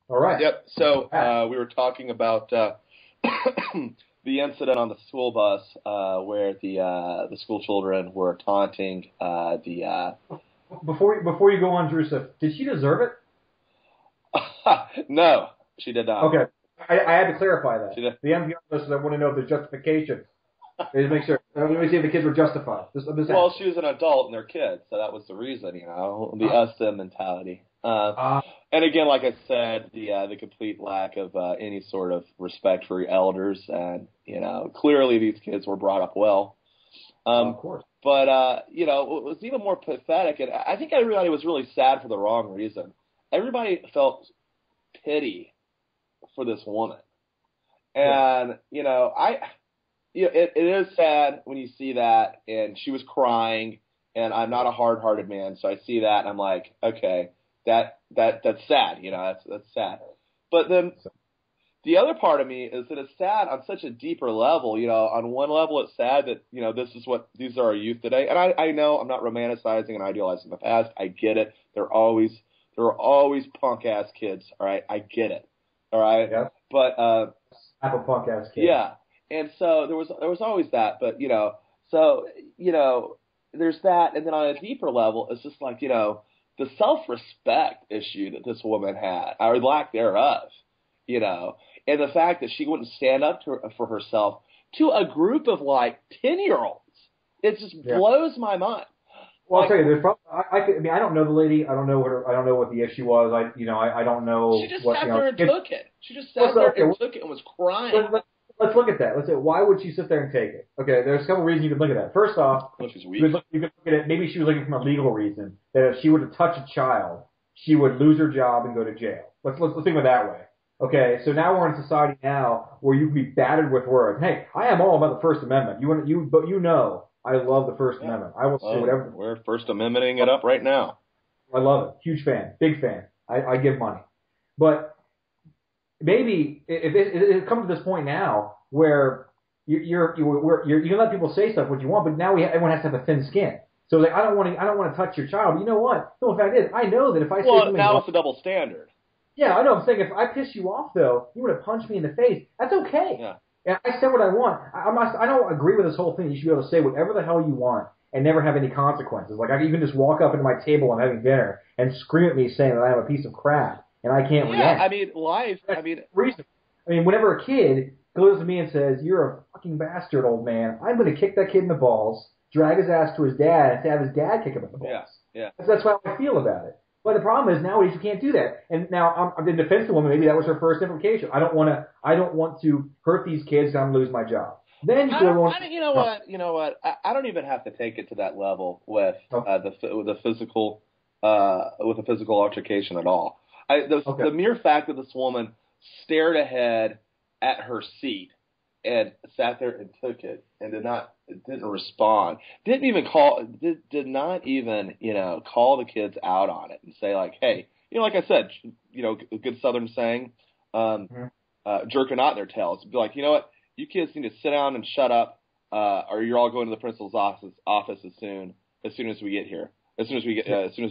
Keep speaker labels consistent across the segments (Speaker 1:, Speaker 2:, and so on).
Speaker 1: All right.
Speaker 2: Yep. So we were talking about the incident on the school bus where the school children were taunting the.
Speaker 1: Before you go on, Drusif, did she deserve it?
Speaker 2: No, she did not.
Speaker 1: Okay. I had to clarify
Speaker 2: She
Speaker 1: that.
Speaker 2: did.
Speaker 1: The NPR listeners, I want to know the justification. Just make sure. Let me see if the kids were justified. Just
Speaker 2: Well,
Speaker 1: ask.
Speaker 2: she was an adult and they're kids, so that was the reason, the
Speaker 1: Uh,
Speaker 2: us them mentality.
Speaker 1: uh,
Speaker 2: And again, like I said, the complete lack of any sort of respect for your elders, and clearly these kids were brought up well.
Speaker 1: of
Speaker 2: Um,
Speaker 1: course.
Speaker 2: but what was even more pathetic, and I think everybody was really sad for the wrong reason. Everybody felt pity for this woman,
Speaker 1: Yeah.
Speaker 2: and it is sad when you see that, and she was crying, and I'm not a hard-hearted man, so I see that, and I'm like, okay, that's sad, that's sad. But then
Speaker 1: So,
Speaker 2: the other part of me is that it's sad on such a deeper level. On one level, it's sad that these are our youth today, and I know I'm not romanticizing and idealizing the past. I get it. There are always punk ass kids. All right, I get it. All right,
Speaker 1: yeah.
Speaker 2: but
Speaker 1: Apple punk ass kid.
Speaker 2: yeah, and so there was always that, but so you know, there's that, and then on a deeper level, it's just like the self-respect issue that this woman had, or lack thereof, you know, and the fact that she wouldn't stand up for herself to a group of like 10-year-olds, it just
Speaker 1: Yeah.
Speaker 2: blows my mind.
Speaker 1: Well, I'll
Speaker 2: Like
Speaker 1: tell you, there's probably, I mean, I don't know the lady. I don't know I don't know what the issue was. I don't
Speaker 2: she
Speaker 1: know
Speaker 2: just
Speaker 1: what,
Speaker 2: sat there and took it. She just sat
Speaker 1: Let's,
Speaker 2: there
Speaker 1: okay,
Speaker 2: and took it and was crying.
Speaker 1: let's look at that. Let's say, why would she sit there and take it? Okay, there's a couple reasons you could look at that. First off,
Speaker 2: Well, she's
Speaker 1: you
Speaker 2: weak.
Speaker 1: you could look at it. Maybe she was looking from a legal reason that if she were to touch a child, she would lose her job and go to jail. Let's think of it that way. Okay, so now we're in a society now where you can be battered with words. Hey, I am all about the First Amendment. But I love the First
Speaker 2: Yeah.
Speaker 1: Amendment. I will say
Speaker 2: Well,
Speaker 1: whatever.
Speaker 2: we're First Amendmenting it up right now.
Speaker 1: I love it. Huge fan. Big fan. I give money. But maybe if it comes to this point now where you can let people say stuff what you want, but now everyone has to have a thin skin. So like I don't want to touch your child. But you know what? The fact is, I know that if I say
Speaker 2: Well,
Speaker 1: something
Speaker 2: now
Speaker 1: wrong,
Speaker 2: it's a double standard.
Speaker 1: yeah, I know. I'm saying if I piss you off though, you want to punch me in the face. That's okay.
Speaker 2: Yeah.
Speaker 1: And I said what I want. I don't agree with this whole thing. You should be able to say whatever the hell you want and never have any consequences. Like you can just walk up into my table when I'm having dinner and scream at me saying that I am a piece of crap and I can't
Speaker 2: Yeah,
Speaker 1: react.
Speaker 2: I mean, life.
Speaker 1: That's
Speaker 2: I mean,
Speaker 1: reason. I mean, whenever a kid goes to me and says, "You're a fucking bastard, old man," I'm going to kick that kid in the balls, drag his ass to his dad, and have his dad kick him in the balls.
Speaker 2: yeah, yeah.
Speaker 1: That's how I feel about it. But the problem is nowadays you can't do that. And now I'm in defense of the woman. Maybe that was her first implication. I don't want to hurt these kids. I'm going to lose my job. Then you go on.
Speaker 2: You know what? I don't even have to take it to that level with
Speaker 1: Okay.
Speaker 2: the physical with the physical altercation at all.
Speaker 1: Okay.
Speaker 2: The mere fact that this woman stared ahead at her seat and sat there and took it and didn't respond, did not even call the kids out on it and say like, hey, like I said, a good Southern saying,
Speaker 1: Mhm.
Speaker 2: jerking out in their tails. Be like, you know what, you kids need to sit down and shut up, or you're all going to the principal's office as soon as we get here. As soon as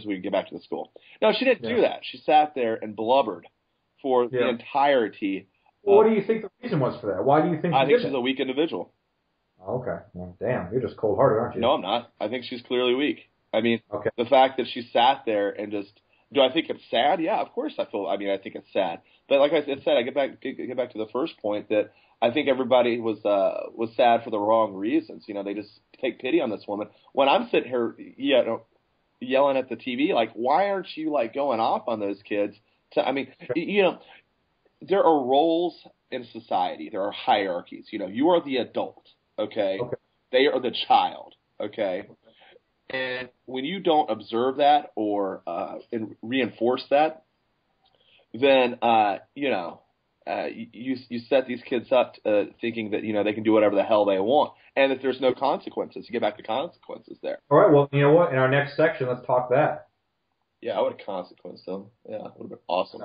Speaker 2: we get back to the school. No, she didn't
Speaker 1: Yeah.
Speaker 2: do that. She sat there and blubbered for the
Speaker 1: Yeah.
Speaker 2: entirety.
Speaker 1: Well, what do you think the reason was for that? Why do you think
Speaker 2: I
Speaker 1: she
Speaker 2: think
Speaker 1: did
Speaker 2: she's
Speaker 1: that?
Speaker 2: a weak individual.
Speaker 1: Okay. Well, damn, you're just cold-hearted, aren't you?
Speaker 2: No, I'm not. I think she's clearly weak. I mean,
Speaker 1: Okay.
Speaker 2: the fact that she sat there and just. Do I think it's sad? Yeah, of course I feel. I mean, I think it's sad. But like I said, I get back to the first point that I think everybody was sad for the wrong reasons. They just take pity on this woman. When I'm sitting here, yelling at the TV, like, why aren't you like going off on those kids? I mean, there are roles in society. There are hierarchies. You are the adult, okay?
Speaker 1: Okay.
Speaker 2: They are the child, okay? And when you don't observe that or and reinforce that, then you set these kids up thinking that they can do whatever the hell they want, and that there's no consequences. You get back to consequences there.
Speaker 1: All right. Well, you know what? In our next section, let's talk that.
Speaker 2: Yeah, I would have consequenced them. Yeah, it would have been awesome.